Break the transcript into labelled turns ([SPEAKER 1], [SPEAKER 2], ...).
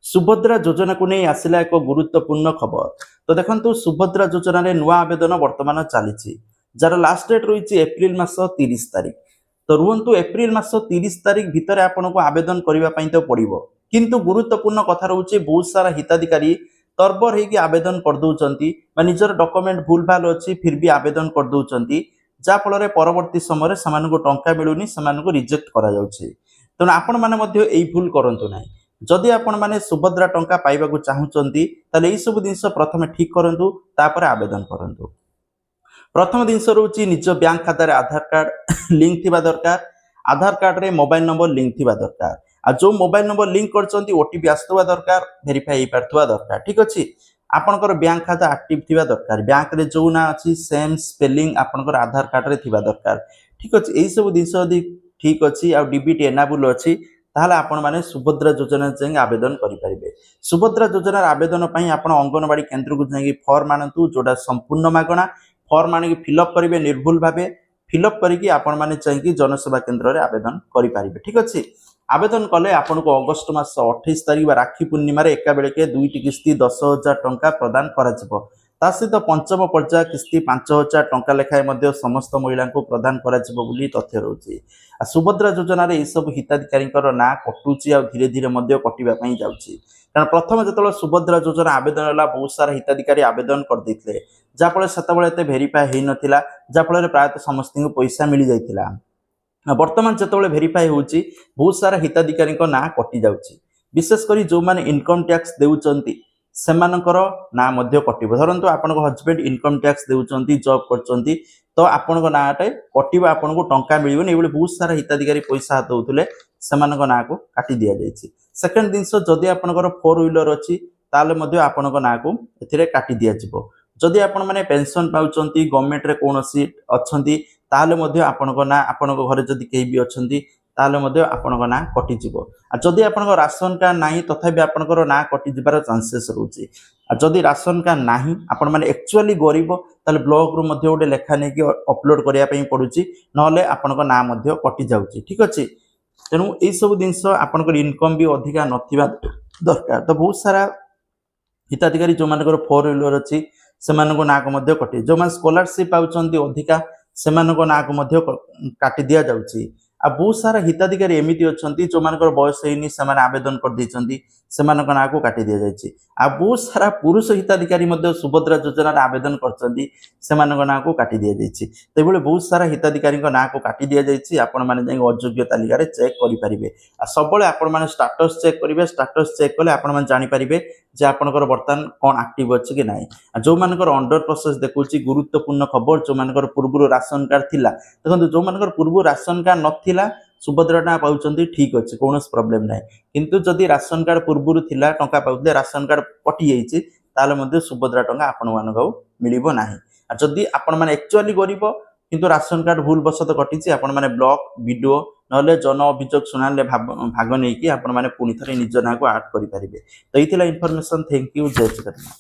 [SPEAKER 1] सुभद्रा योजना को नहीं आसला एक गुरुत्वपूर्ण खबर। तो देखो सुभद्रा योजना रे नुआ आवेदन वर्तमान चली जार लास्ट डेट रही एप्रिल मास 30 तारिख। तो रुहतु एप्रिल मास 30 तारिख भितर आपन को आवेदन करने तो पड़ो किंतु गुरुत्वपूर्ण कथा रोचे बहुत सारा हिताधिकारी तरबर होगी आवेदन करदे निजर डॉक्यूमेंट भूल भाल अच्छी फिर भी आवेदन करदे जहाँफल परवर्ती समय से टंका मिलूनी से रिजेक्ट करा तेणु आपण मैंने यही भूल करूँ ना। जदि आपण माने सुभद्रा टंका पाइबा चाहूँगी ताले यही सब जिनस प्रथम ठीक करूँ तापर आवेदन करूँ। प्रथम जिनस रोचे निज बैंक खाता आधार कार्ड लिंक थिबा दरकार। आधार कार्ड रे मोबाइल नंबर लिंक थिबा दरकार। आ जो मोबाइल नंबर लिंक करछंती ओटीपी आस्तवा दरकार वेरीफाई पारथवा दरकार। ठीक अछि आपनकर बैंक खाता एक्टिव थिबा दरकार। बैंक रे जो ना अछि सेम स्पेलिंग आपनकर आधार कार्ड रे थिबा दरकार। ठीक अछि एही सब जिनस यदि ठीक अछि आ डीबीटी एनाबल अछि ताहले आपण माने सुभद्रा योजना जाई आवेदन करि परिबे। सुभद्रा योजना आवेदन पई आपण अंगनवाड़ी केंद्र को जाई फॉर्म आनतु जोडा संपूर्ण मागणा फॉर्म आनि फिलअप करिवे निर्भुल भाबे फिलअप करिकि आपण माने चाहिए जनसेवा केंद्र रे आवेदन करि परिबे। ठीक अछि आवेदन कले आपण को अगस्त मास 28 तारिख राखी पूर्णिमा रे एका बेले के दुईटी किस्ती 10,000 टंका प्रदान करा जिवो। ता सहित पंचम पर्याय किस्ती 5,000 टंका लेखाएं समस्त महिला को प्रदान करा जिवो बोली तथ्य रहउछि। आ सुभद्रा योजना रे सब हिताधिकारी ना कटुची आ धीरे धीरे कटिबा पई जाउछि कारण प्रथम जतलो सुभद्रा योजना आवेदन होला बहुत सारा हिताधिकारी आवेदन कर दैथिले जाफल सेतबेले एते भेरिफाई हेइ नथिला जाफल प्रायतः समस्त को पैसा मिल जाइथिला। वर्तमान जिते भेरीफाई होची बहुत सारा हिताधिकारी ना कटि जाउछि विशेषकर जो माने इनकम टैक्स देउचंती सेमानकर ना मध्य कटिबो। धरंतु आपन हस्बैंड इनकम टैक्स देउचंती जॉब करचंती तो आपण को नाटे कटिबा आपण को टंका मिलिबो। एबले बहुत सारा हिताधिकारी पैसा हाथ दउथले सेमानक ना को काटि दिया जायछि। सेकंड दिनस जदि आपनकर 4 व्हीलर अछि ताले मध्य आपनक ना को एथिरे काटि दिया जिवो। जदि आपण माने पेंशन पाउचंती गवर्नमेंट रे कोनोसी अछंती ताले मध्य आपनक ना आपनक घरे जदि केही भी अछंती ताले मध्य आपनक ना कटि जिवो। आ जदि आपनक राशन कार्ड नाही तथापि आपनकर ना कटि जिबार चांसेस रहउछि। आ जदि राशन कार्ड नाही आपण माने एक्चुअली गरीब ताले ब्लॉक रो मध्य ओडे लेखा नै कि अपलोड करिया पई पडुछि नहले आपनक ना मध्य कटि जाउछि। ठीक अछि तेनु एई सब दिनस आपनकर इनकम भी अधिका नथिबा दरकार। तो बहुत सारा हिताधिकारी जो मानकर 4 व्हीलर अछि सेमानको ना को मध्य कटि जो मान स्कॉलरशिप पाउचंती अधिका सेमानको ना को मध्य काटि दिया जाउछि। आ बहुत सारा हिताधिकारी एमिति अछंती जो मानकर बयस हेनी सेमान आवेदन कर दैचंती सेमानक ना को काटि दिया जायछि। आ बहुत सारा पुरुष हिताधिकारी मध्य सुभद्रा योजना रे आवेदन करचंती सेमानक ना को काटि दिया जायछि। तेबेले बहुत सारा हिताधिकारी ना को काटि दिया जायछि आपण माने जाई अयोग्य तालिका रे चेक करि परिबे। आ सबले आपण माने स्टेटस चेक करिवे स्टेटस चेक कले आपण माने जानि परिबे जे आपनकर वर्तमान कोन एक्टिव अछि कि नाही। आ जो मानकर अंडर प्रोसेस देखुछि गुरुत्वपूर्ण खबर जो मानकर पूर्व राशन कार्ड थिला देखंतु जो मानकर पूर्व राशन कार्ड नथिला सुभद्रा टंका पाउचंती ठीक अछि कोनो प्रॉब्लम नाही किंतु जदि राशन कार्ड पूर्व थिला टंका पाउले राशन कार्ड कटि जाइछि ताले मध्ये सुभद्रा टंका आपण मानकौ मिलिबो नाही। आ जदि आपण माने एक्चुअली गरीब किंतु राशन कार्ड भूल बसत कटिछि आपण माने ब्लॉक वीडियो नले जन अभियोग सुनाले भाग नै कि आपण माने पुनी थरे निज ना को ऐड करि परिबे। तो इथिला इन्फॉर्मेशन थैंक यू जय जगन्नाथ।